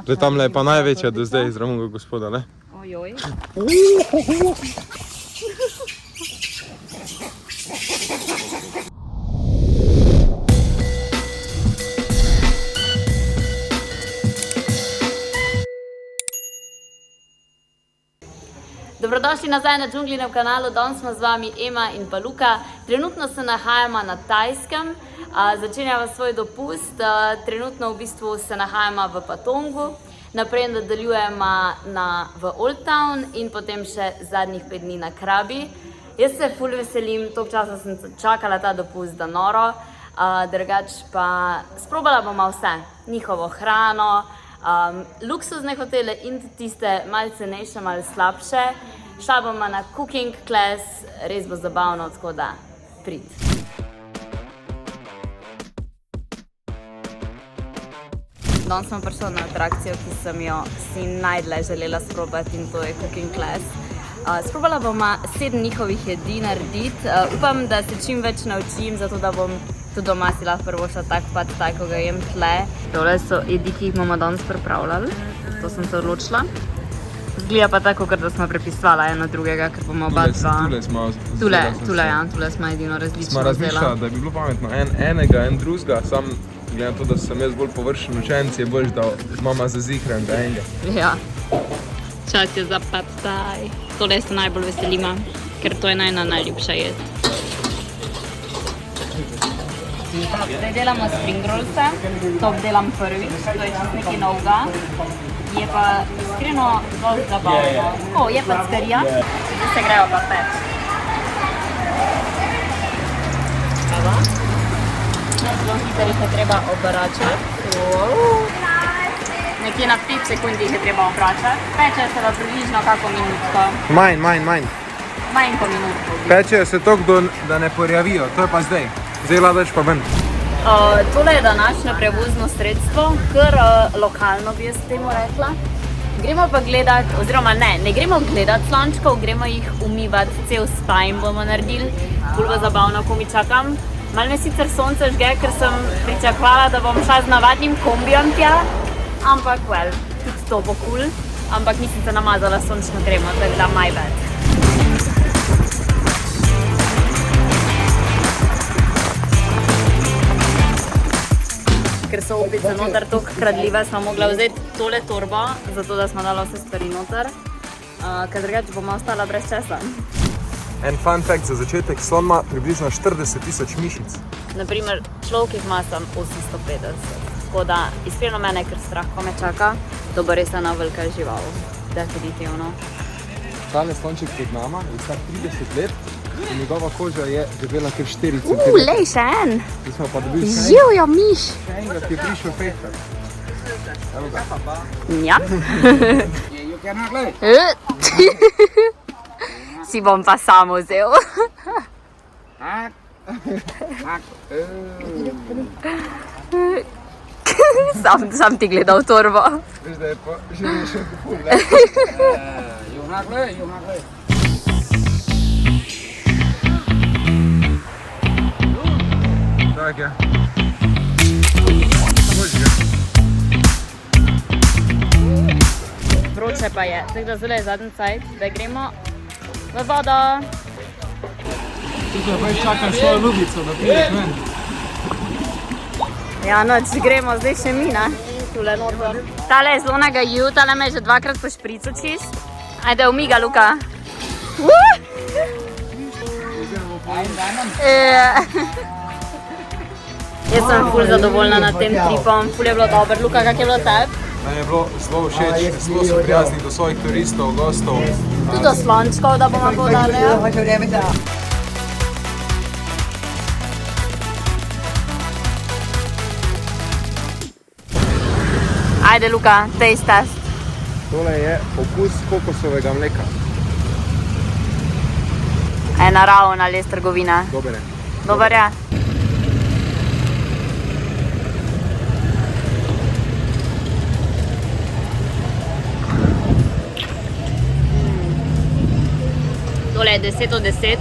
Zdaj tamle je pa največja do zdaj iz Ramunga gospoda, ne? Ojoj. Dobrodošli nazaj na Džunglinem kanalu, danes smo z vami Ema in pa Luka. Trenutno se nahajamo na Tajskem, začenjamo svoj dopust, trenutno v bistvu se nahajamo v Patongu, naprej nadaljujemo v Old Town in potem še zadnjih 5 dni na Krabi. Jaz se ful veselim, toliko časa sem čakala ta dopust, da noro, drugač pa sprobala bomo vse, njihovo hrano, luksuzne hotele in tudi tiste malo cenejše, malo slabše. Šla bomo na cooking class, res bo zabavno, tako da prid. Danes smo prišli na atrakcijo, ki sem jo si najdlje želela sprobati, in to je cooking class. Sprobala bomo 7 njihovih jedi narediti. Upam, da se čim več naučim, zato da bom tudi doma si lahko prvošla tak pad taj, ko ga jem tle. Tole so jedi, ki jih bomo danes pripravljali. To sem se odločila. Zgleda pa tako, da smo prepisvala eno drugega, ker bomo oba dva... Tule smo edino različno vzela. Smo razmišljali, da bi bilo pametno enega, en drugega, sam glede na to, da sem jaz bolj površen učenec, je bolj, da mama zazihram ga enega. Ja. Čas je za pad taj. Tole se najbolj veselima, ker to je najljubša jed. Zdaj delamo spring rollse, to obdelam prvič, to je čist nekaj novega. Je pa iskreno dosti zabavno. O, je pa skarija, zdaj se grejo pa peč. Evo. Zelo hitro jih je treba obračati. Nekje na 5 sekund jih je treba obračati. Pečejo se pa približno kako minutko. Manj. Manj ko minutko. Pečejo se toliko, da ne porjavijo, to je pa zdaj. Zdaj ladaš pa ven. Tole je današnje prevozno sredstvo, kar lokalno bi jaz temu rekla. Gremo pa gledati, oziroma ne gremo gledati slončkov, gremo jih umivati, cel spa jim bomo naredili. Ful bo zabavno, ko mi čakam. Malo me sicer sonce žge, ker sem pričakovala, da bom šla z navadnim kombijom tja, ampak tudi to bo cool. Ampak nisem se namazala sončno kremo, tako da my bad. Ker so opice noter toliko kradljive, smo mogla vzeti tole torbo, zato da smo dala vse stvari noter, ker drugače bomo ostala brez česa. En fun fact za začetek, slon ima približno 40.000 mišic. Naprimer, človek jih ima sam 850, tako da iskreno mene je kar strah, ko me čaka, to bo res ena velika žival, definitivno. Tale slonček pred nama je star 30 let. In njegova koža je debela kar 4 cm. Lej, še en! Zdaj smo pa dobili Živjo, miš! še enega, ki je prišel fehtat. Evo ga. Ja. Si bom pa samo vzel. Sam ti gledal torbo. Veš, da je pa že še kupul, ne? Tak je. Vroče pa je, tako da zdaj je zadnji cajt, da gremo v vodo. Tukaj pa čakam svojo ljubico, da prideš ven. Ja, noč gremo, zdaj še mi, ne? Tule noter. Tale je zelo nagajil, tale me je že 2-krat pošprico čist. Ajde, umiga, Luka. Jaz sem ful zadovoljna nad tem tripom, ful je bilo dobro. Luka, kak je bilo tebi? Meni je bilo zelo všeč, zelo so prijazni do svojih turistov, gostov. Tudi do slončkov, da bomo povedali. Ajde, Luka, taste test. Tole je okus kokosovega mleka. Je naravno ali je iz trgovine? Dober je. Dober je? Tole je 10 od 10.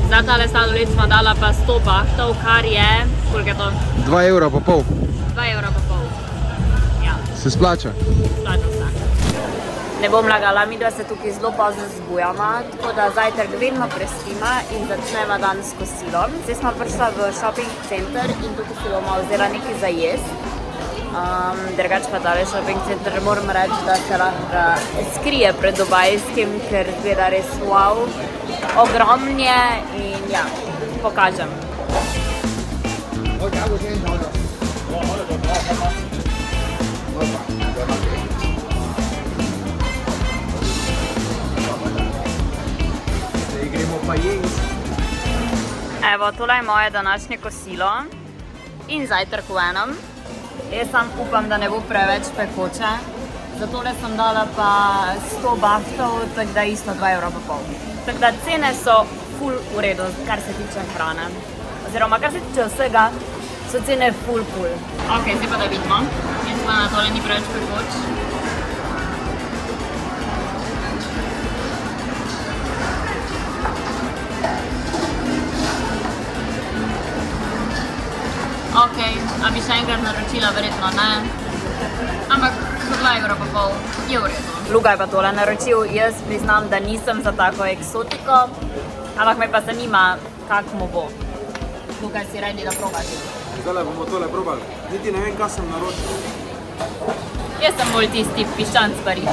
Za tale sladoled smo dala pa 100 bahtov, kar je, koliko je to? 2,5 €. 2,5 €. Ja. Se splača. Splača se. Ne bom lagala, midva se tukaj zelo pozno zbujama, tako da zajtrk vedno prespima in začneva dan s kosilom. Zdaj smo prišla v shopping center in tukaj si bomo vzela nekaj za jesti. Drugače pa tale shopping center moram reči, da se lahko skrije pred dubajskim, ker gleda res wow. Ogromen je in ja, pokažem. Evo, tole je moje današnje kosilo in zajtrk v enem. Jaz sam upam, da ne bo preveč pekoče. Za tole sem dala pa 100 bahtov, tako da isto 2,5 €. Tako da cene so ful v redu, kar se tiče hrane. Oziroma, kar se tiče vsega, so cene ful. Ok, zdaj pa da vidimo. Jaz pa na tole ni preveč pekoč. Ok, a bi še enkrat naročila, verjetno ne. Ampak 2,5 € je v redu. Luka je pa tole naročil, jaz priznam, da nisem za tako eksotiko, ampak me pa zanima, kak mu bo. Luka, si ready, da probaš? Zdaj bomo tole probali. Niti ne vem, kaj sem naročil. Jaz sem bolj tisti piščanc Pariž.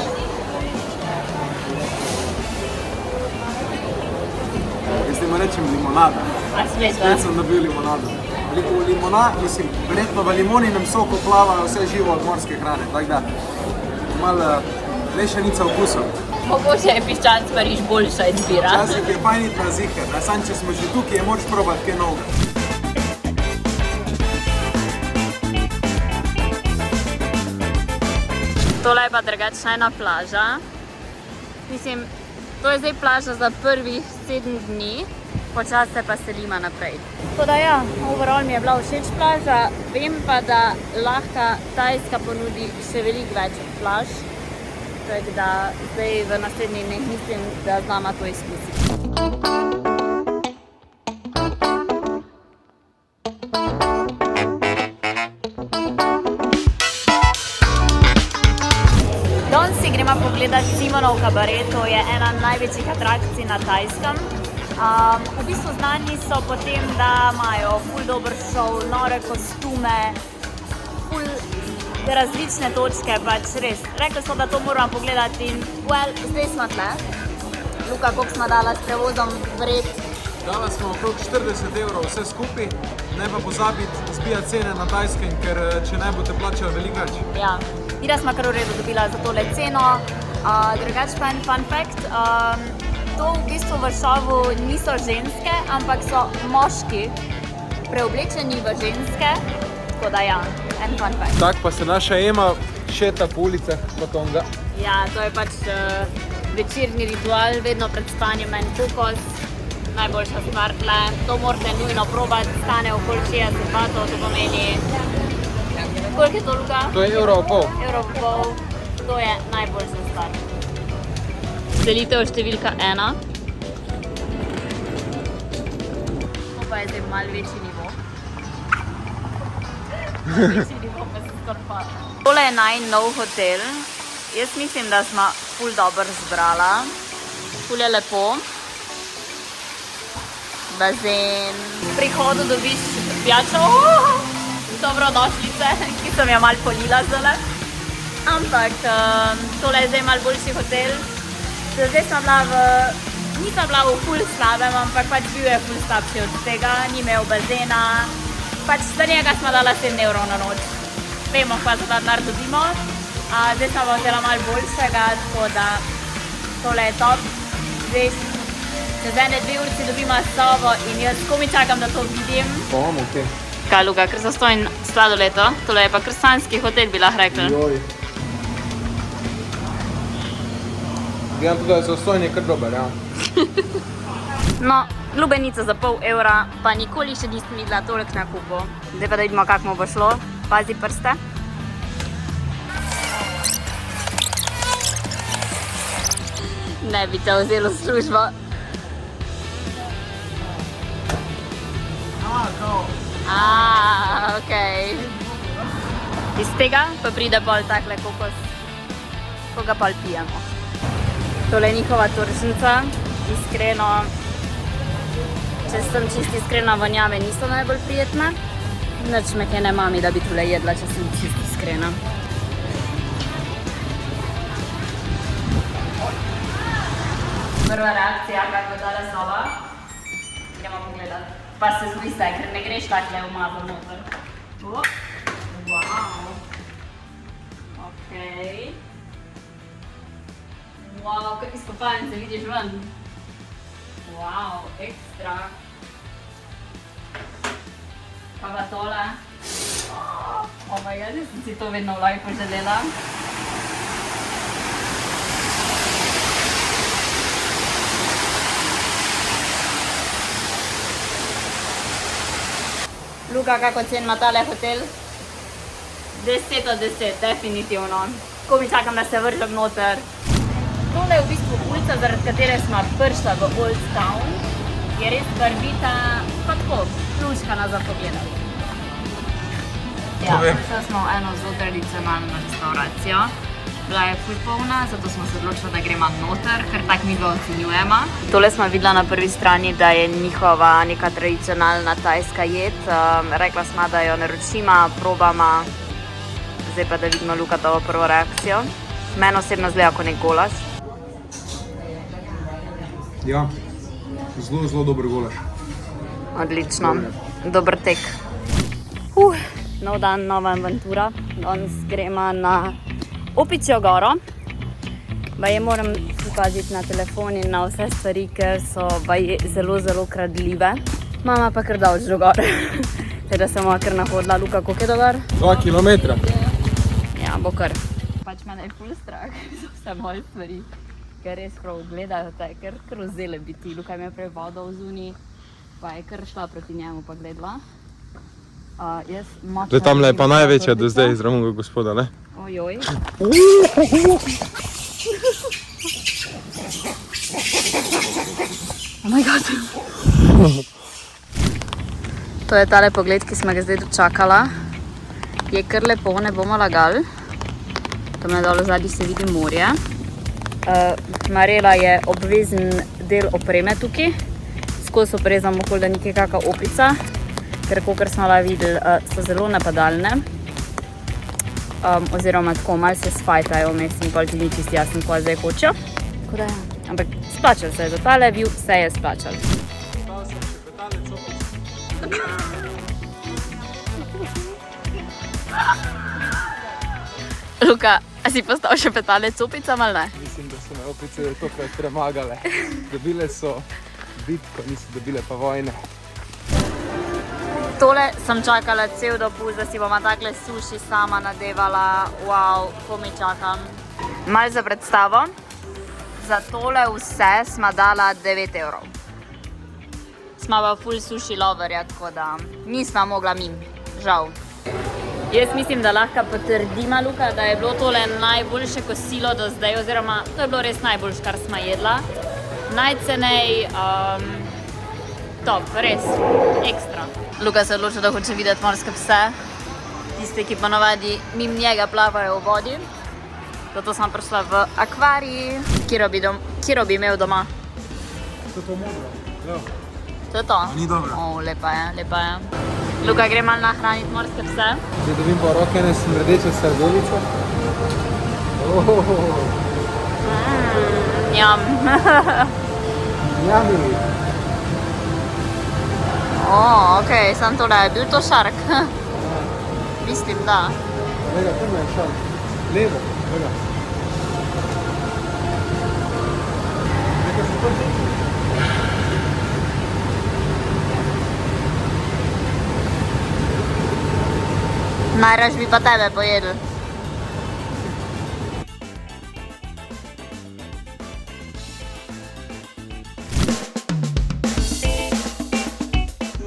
Jaz ti rečem limonada. A spet, Spet sem dobil limonado. Mislim, verjetno v limoninem soku plava vse živo od morske hrane, tako da malo mešanica okusov. Mogoče je piščanc Pariž boljša izbira. Včasih je fajn iti na ziher, samo če smo že tukaj, je moč probati kaj novega. Tole je pa drugače ena plaža. Mislim, to je zdaj plaža za prvih 7 dni. Počas se pa selima naprej. Tako da ja, overall mi je bila všeč plaža, vem pa, da lahko Tajska ponudi še veliko več plaž. Tako da zdaj v naslednjih dneh mislim, da znama to izkusiti. Danes si gremo pogledat Simonov kabaret, to je ena največjih atrakcij na Tajskem. V bistvu znani so po tem, da imajo ful dober šov, nore kostume, ful različne točke, pač res. Rekli so, da to moramo pogledati in zdaj smo tle. Luka, koliko smo dala s prevozom vred? Dala smo okrog 40 € vse skupaj, ne pa pozabiti zbijati cene na Tajskem, ker če ne boste plačali veliko več. Ja, Ira smo kar v redu dobila za tole ceno. Drugače pa en fun fact. To v bistvu v šovu niso ženske, ampak so moški preoblečeni v ženske, tako da ja, en fun fact. Tako pa se naša Ema šeta po ulicah Batonga. Ja, to je pač večerni ritual, vedno pred spanjem en kokos, najboljša stvar tle. To morate nujno probati, stane okoli 60 bahtov, to pomeni... Koliko je to, Luka? To je 1,5 €. 1,5 €, to je najboljša stvar. Delitev številka 1. To pa je zdaj malo večji nivo. Večji nivo pa se skoraj pada. Tole je najin nov hotel. Jaz mislim, da smo ful dobro zbrala. Ful je lepo. Bazen. Pri hodu dobiš pijačo. Dobrodošlice, ki sem jo malo polila zdajle. Ampak tole je zdaj malo boljši hotel. Zdaj nisem bila v ful slabem, ampak pač bil je ful slabši od tega, ni imel bazena. Pač za njega smo dala 7 € na noč. Vemo, pa za ta denar dobimo. Zdaj smo pa vzela malo boljšega, tako da tole je top. Zdaj čez 1-2 uri dobimo sobo in jaz komaj čakam, da to vidim. Bomo, okej. Kaj, Luka, kar zastojn sladoleto? Tole je pa krščanski hotel, bi lahko rekli. Joj. Gledam tudi, da so stojni kar dober, ja. No, lubenica za pol evra, pa nikoli še nisem videla toliko na kupu. Zdaj pa da vidimo, kako mu bo šlo. Pazi prste. Ne bi te vzelo službo. Okej. Iz tega pa pride pol takle kokos, ko ga pol pijemo. Tole je njihova tržnica, iskreno, če sem čist iskrena, vonjave niso najbolj prijetne. Nič me kaj ne mami, da bi tule jedla, če sem čist iskrena. Prva reakcija, kako je tale soba. Gremo pogledat. Pa se zvise, ker ne greš takle umazal noter. Wow. Okej. Wow, kak izkopajem se vidiš ven. Wow, ekstra. Pa pa tole. Oh my god, jaz sem si to vedno v lifeu želela. Luka, kako ocen ima tale hotel? 10 od 10, definitivno. Ko mi čakam, da se vržem noter. Tole je v bistvu ulica, zaradi katere smo prišla v Old Town. Je res barvita, pa tako, luškana za pogledati. Ja, prišla smo v eno zelo tradicionalno restauracijo. Bila je ful polna, zato smo se odločili, da gremo noter, ker tak mi ga ocenjujemo. Tole smo videla na prvi strani, da je njihova neka tradicionalna tajska jed. Rekla smo, da jo naročimo, probamo. Zdaj pa, da vidimo Lukatovo prvo reakcijo. Meni osebno zgleda kot nek golaž. Ja, zelo dober golaž. Odlično, dober tek. Nov dan, nova avantura. Danes gremo na Opičjo goro. Baje moram paziti na telefon in na vse stvari, ker so zelo kradljive. Mama pa kar dolž do gore. Teda se bomo kar nahodila. Luka, koliko je do gor? 2 kilometra. Ja, bo kar. Pač mene je ful strah za vse moje stvari, ker res prav gledajo te, ker vzele bi ti. Luka je prej vodal v zunji, pa je kar šla proti njemu pa gledala. Zdaj tamle je pa največja do zdaj iz Romunga gospoda, ne? Ojoj. Oh my god. To je tale pogled, ki smo ga zdaj dočakala. Je kar lepo, ne bomo lagali. Tamle dole zadnji se vidi morje. Marela je obvezen del opreme tukaj. Skozi oprezam okoli, da ni kakšna opica. Ker kakor smo videli, so zelo napadalne. Oziroma tako, malo se sfajtajo vmes in pol ti ni čisto jasno, kaj zdaj hočejo. Tako da ja, ampak splačal se je, za tale view se je splačal. Luka, a si postal še petalec opicam ali ne? Mislim, da so me opice tokrat premagale. Dobile so bitko, niso dobile pa vojne. Tole sem čakala cel dopust, da si bomo takle suši sama nadevala. Wow, ko mi čakam. Malo za predstavo. Za tole vse smo dala 9 evrov. Smo pa ful suši loverja, tako da nismo mogla mimo, žal. Jaz mislim, da lahko potrdima, Luka, da je bilo tole najboljše kosilo do zdaj, oziroma to je bilo res najboljše, kar smo jedla. Najcenej, top, res, ekstra. Luka se je odločil, da hoče videti morske pse. Tiste, ki ponavadi mimo njega plavajo v vodi. Zato sem prišla v akvarij, kjer bi imel doma. To je to modro. Ja. To je to? Ni dobro. O, lepa je, lepa je. Luka, gre malo nahraniti morske pse. Zdaj dobim pa roke ene smrdeče sardelice. Njam. Njami. Okej, sam tole, je bil to šark? Mislim, da. Lega, tam je šark. Levo, lega. Najraž bi pa tebe pojedel.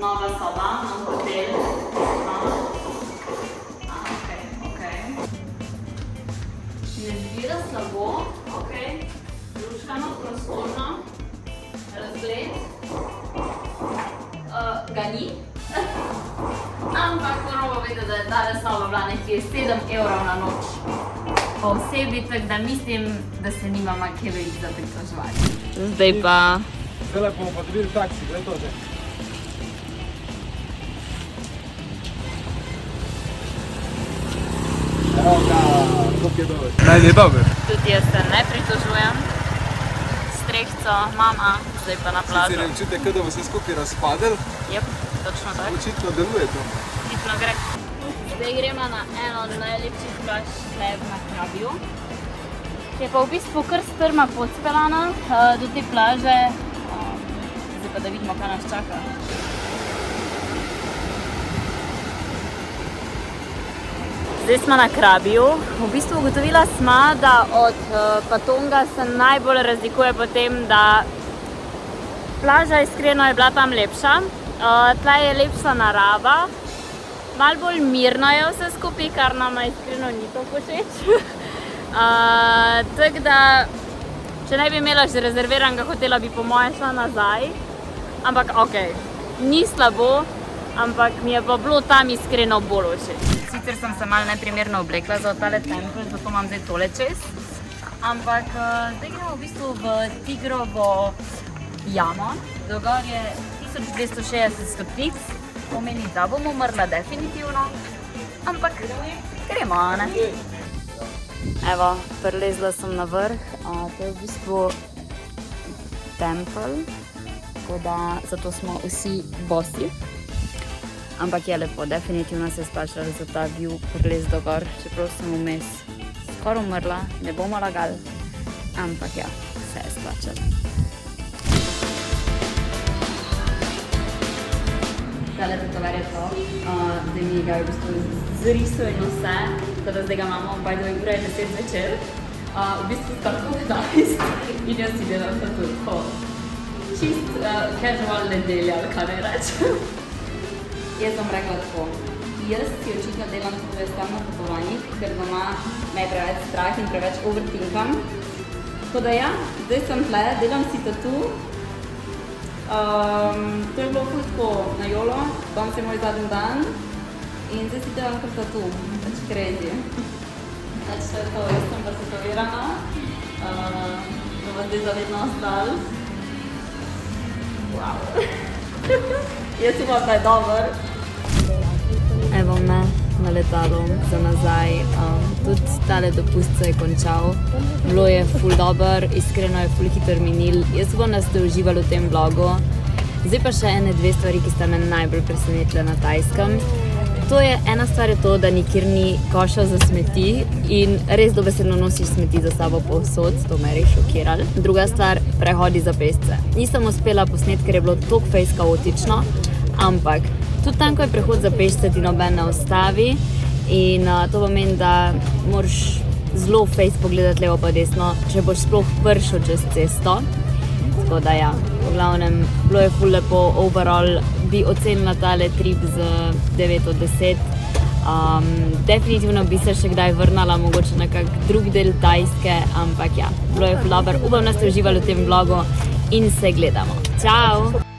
Nova soba, nov hotel. Okej. Ne zgleda slabo, okej. Luškano, prostorno. Razgled. Ga ni. Ampak moramo vedeti, da je tale soba bila nekje 7 evrov na noč po osebi, tako da mislim, da se nimamo kje veliko za pritoževati. Zdaj pa... Zdaj bomo pa dobili taksi, gledaj to zdaj. Evo ga, koliko je dober. Meni je dober. Tudi jaz se ne pritožujem. Strehco, mama, zdaj pa na plažo. Sicer čute, kot da bo se skupaj razpadel. Jep, točno tako. Očitno deluje to. Hitno gre. Zdaj gremo na eno od najlepših plaž tle na Krabiju. Je pa v bistvu kar strma podspeljana do te plaže. Zdaj pa da vidimo, kaj nas čaka. Zdaj smo na Krabiju. V bistvu ugotovila smo, da od Patonga se najbolj razlikuje po tem, da plaža iskreno je bila tam lepša. Tle je lepša narava. Malo bolj mirno je vse skupaj, kar nama iskreno ni to všeč. Tako da, če ne bi imela že rezerviranega hotela, bi po moje šla nazaj. Ampak okej, ni slabo, ampak mi je pa bilo tam iskreno bolj všeč. Sicer sem se malo neprimerno oblekla za tale tempelj, zato imam zdaj tole čez. Ampak zdaj gremo v bistvu v Tigrovo jamo. Dogor je 1260 stopnic, pomeni, da bom umrla definitivno. Ampak gremo, ne? Evo, prilezla sem na vrh. To je v bistvu tempelj, tako da zato smo vsi bosi. Ampak je lepo, definitivno se splača za ta view prilez do gor, čeprav sem vmes skoraj umrla, ne bomo lagali, ampak ja, se je splača. Tale tetover je to, zdaj mi ga je v bistvu zrisal in vse, tako da zdaj ga imamo, by the way, ura je 10 zvečer. V bistvu sta tako 11 in jaz si delam tako čist casual nedelja, ali kaj ne rečem. Jaz bom rekla tako, jaz si očitno delam tudi tam na potovanjih, ker doma me je preveč strah in preveč overthinkam. Tako da ja, zdaj sem tle, delam si tatu. To je bilo ful tako na jolo, danes je moj zadnji dan in zdaj si delam kar tatu, pač crazy. Pač to je to, jaz sem pa tetovirana, to bo zdaj zavedno ostalo. Wow. Jaz upam, da je dober. Evo me na letalu za nazaj. Tudi tale dopust se je končal. Bilo je ful dober, iskreno je ful hiter minil. Jaz upam, da ste uživali v tem vlogu. Zdaj pa še ene dve stvari, ki sta me najbolj presenetile na Tajskem. To je, ena stvar je to, da nikjer ni koša za smeti in res dobesedno nosiš smeti za sabo povsod, to me je res šokiralo. Druga stvar, prehodi za pešce. Nisem uspela posneti, ker je bilo toliko fejs kaotično, ampak tudi tam, ko je prehod za pešce, ti noben ne ustavi in to pomeni, da moraš zelo fejs pogledati levo pa desno, če boš sploh prišel čez cesto. Tako da ja, v glavnem, bilo je ful lepo, overall bi ocenila tale trip z 9 od 10. Definitivno bi se še kdaj vrnala, mogoče na kak drug del Tajske, ampak ja, bilo je ful dober. Upam, da ste uživali v tem vlogu in se gledamo. Čau!